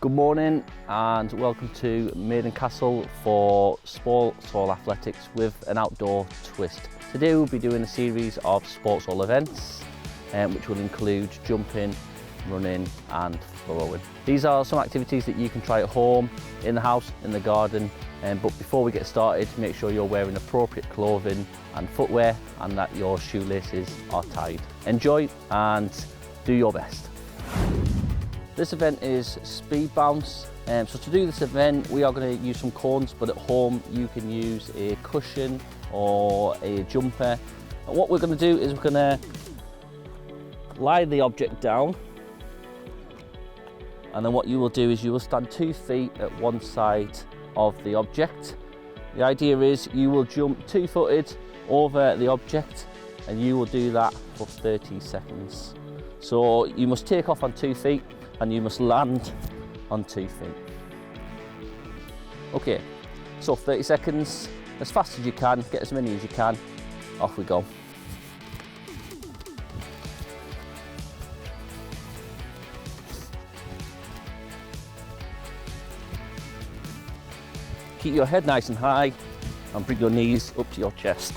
Good morning and welcome to Maiden Castle for Sports Hall Athletics with an outdoor twist. Today we'll be doing a series of sports hall events which will include jumping, running and throwing. These are some activities that you can try at home, in the house, in the garden, but before we get started make sure you're wearing appropriate clothing and footwear and that your shoelaces are tied. Enjoy and do your best. This event is speed bounce, so to do this event we are going to use some cones, but at home you can use a cushion or a jumper. And what we're going to do is we're going to lie the object down, and then what you will do is you will stand 2 feet at one side of the object. The idea is you will jump 2-footed over the object and you will do that for 30 seconds. So you must take off on 2 feet and you must land on 2 feet. Okay, so 30 seconds, as fast as you can, get as many as you can, off we go. Keep your head nice and high and bring your knees up to your chest.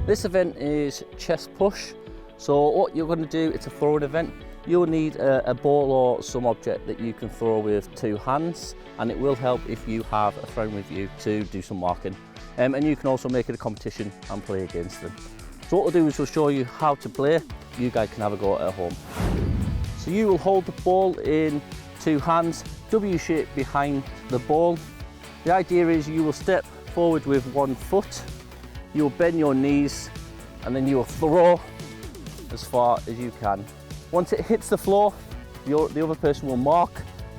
This event is chest push, so what you're going to do, it's a throwing event. You'll need a ball or some object that you can throw with 2 hands, and it will help if you have a friend with you to do some marking. And you can also make it a competition and play against them. So what we'll do is we'll show you how to play. You guys can have a go at home. So you will hold the ball in 2 hands, W shape behind the ball. The idea is you will step forward with 1 foot. You'll bend your knees and then you'll throw as far as you can. Once it hits the floor, the other person will mark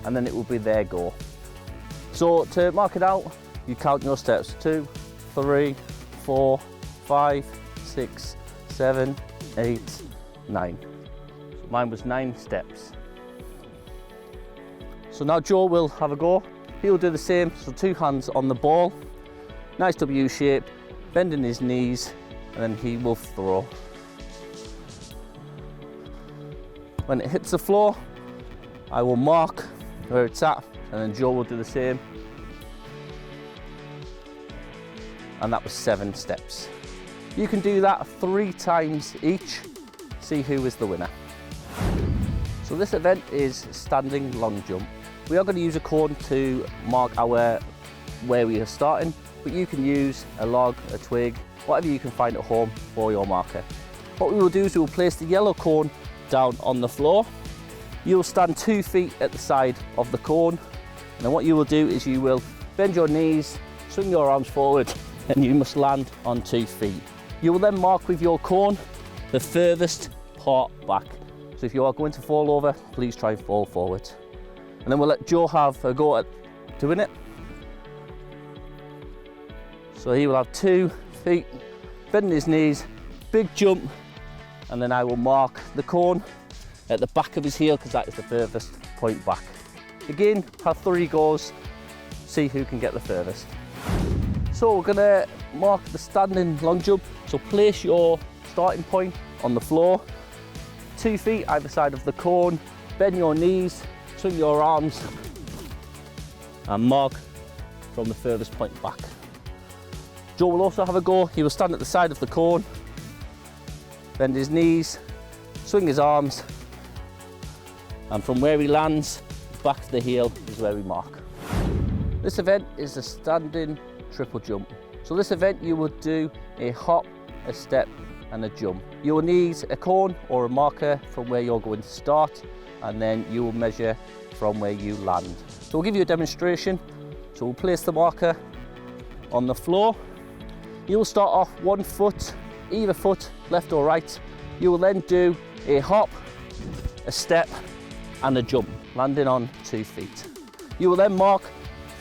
and then it will be their go. So to mark it out, you count your steps. 2, 3, 4, 5, 6, 7, 8, 9. So mine was 9 steps. So now Joe will have a go. He'll do the same, so 2 hands on the ball, nice W shape, bending his knees, and then he will throw. When it hits the floor, I will mark where it's at, and then Joe will do the same. And that was 7 steps. You can do that 3 times each, see who is the winner. So this event is standing long jump. We are going to use a cone to mark where we are starting, but you can use a log, a twig, whatever you can find at home for your marker. What we will do is we will place the yellow cone down on the floor. You will stand 2 feet at the side of the cone, and then what you will do is you will bend your knees, swing your arms forward, and you must land on 2 feet. You will then mark with your cone the furthest part back. So if you are going to fall over, please try and fall forward. And then we'll let Joe have a go at doing it. So he will have 2 feet, bending his knees, big jump, and then I will mark the cone at the back of his heel because that is the furthest point back. Again, have 3 goes, see who can get the furthest. So we're gonna mark the standing long jump. So place your starting point on the floor, 2 feet either side of the cone, bend your knees, swing your arms, and mark from the furthest point back. Joe will also have a go. He will stand at the side of the cone, bend his knees, swing his arms, and from where he lands, back to the heel is where we mark. This event is a standing triple jump. So this event you would do a hop, a step and a jump. You will need a cone or a marker from where you're going to start, and then you will measure from where you land. So we'll give you a demonstration. So we'll place the marker on the floor. You will start off 1 foot, either foot, left or right. You will then do a hop, a step and a jump, landing on 2 feet. You will then mark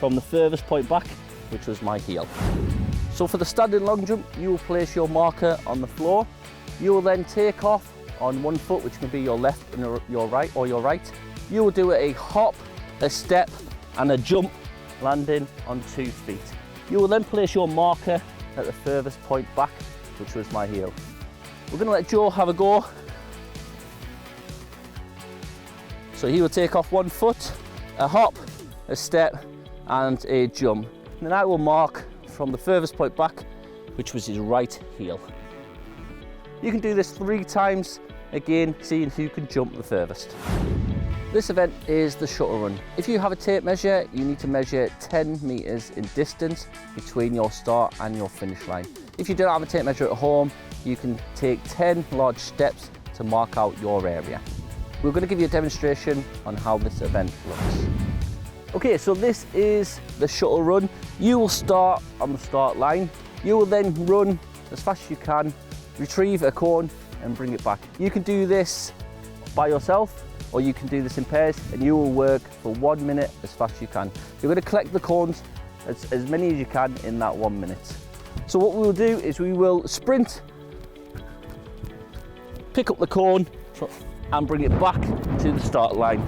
from the furthest point back, which was my heel. So for the standing long jump, you will place your marker on the floor. You will then take off on one foot, which can be your left and your right, or your right. You will do a hop, a step, and a jump, landing on 2 feet. You will then place your marker at the furthest point back, which was my heel. We're going to let Joe have a go. So he will take off 1 foot, a hop, a step, and a jump. And then I will mark from the furthest point back, which was his right heel. You can do this 3 times, again, seeing who can jump the furthest. This event is the Shuttle Run. If you have a tape measure, you need to measure 10 metres in distance between your start and your finish line. If you don't have a tape measure at home, you can take 10 large steps to mark out your area. We're going to give you a demonstration on how this event looks. Okay, so this is the Shuttle Run. You will start on the start line. You will then run as fast as you can, retrieve a cone and bring it back. You can do this by yourself, or you can do this in pairs, and you will work for 1 minute as fast as you can. You're going to collect the cones, as many as you can in that 1 minute. So what we will do is we will sprint, pick up the cone and bring it back to the start line.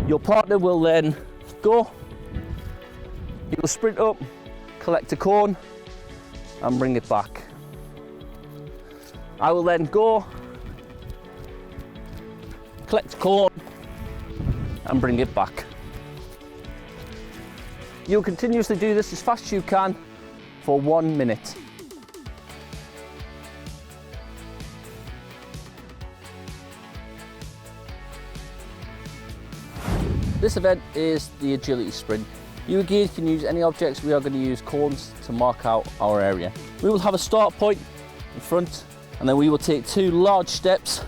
Your partner will then go, he will sprint up, collect a cone and bring it back. I will then go, collect a cone and bring it back. You'll continuously do this as fast as you can for 1 minute. This event is the agility sprint. You again can use any objects. We are going to use cones to mark out our area. We will have a start point in front, and then we will take 2 large steps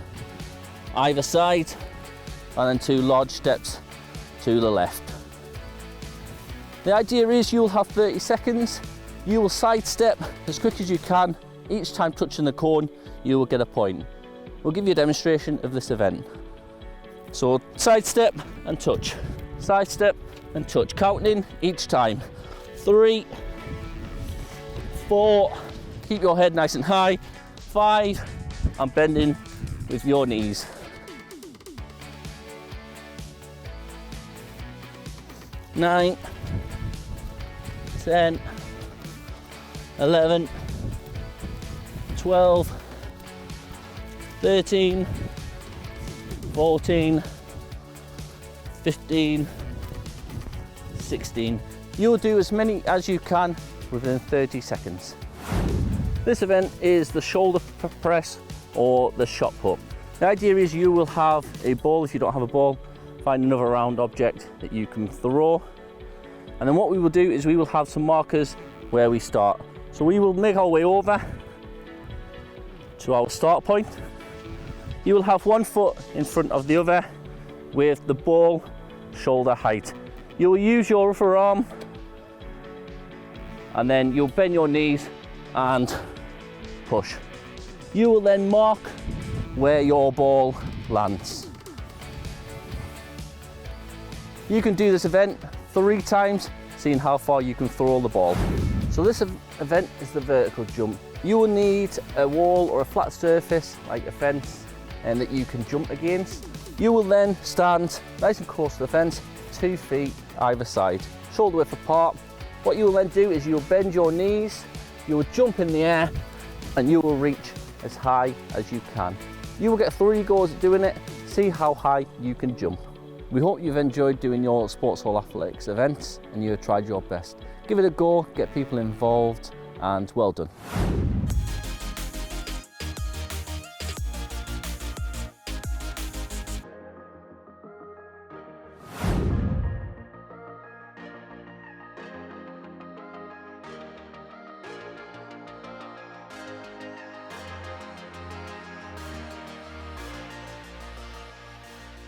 either side, and then 2 large steps to the left. The idea is you'll have 30 seconds. You will sidestep as quick as you can. Each time touching the cone, you will get a point. We'll give you a demonstration of this event. So sidestep and touch, sidestep and touch, counting each time. 3, 4, keep your head nice and high. 5, and bending with your knees. 9, 10, 11, 12, 13, 14, 15, 16. You'll do as many as you can within 30 seconds. This event is the shoulder press or the shot put. The idea is you will have a ball. If you don't have a ball, find another round object that you can throw. And then what we will do is we will have some markers where we start. So we will make our way over to our start point. You will have 1 foot in front of the other with the ball shoulder height. You will use your other arm, and then you'll bend your knees and push. You will then mark where your ball lands. You can do this event 3 times, seeing how far you can throw the ball. So this event is the vertical jump. You will need a wall or a flat surface like a fence and that you can jump against. You will then stand nice and close to the fence, 2 feet either side, shoulder width apart. What you will then do is you'll bend your knees, you will jump in the air, and you will reach as high as you can. You will get 3 goes at doing it, see how high you can jump. We hope you've enjoyed doing your Sports Hall Athletics events and you have tried your best. Give it a go, get people involved, and well done.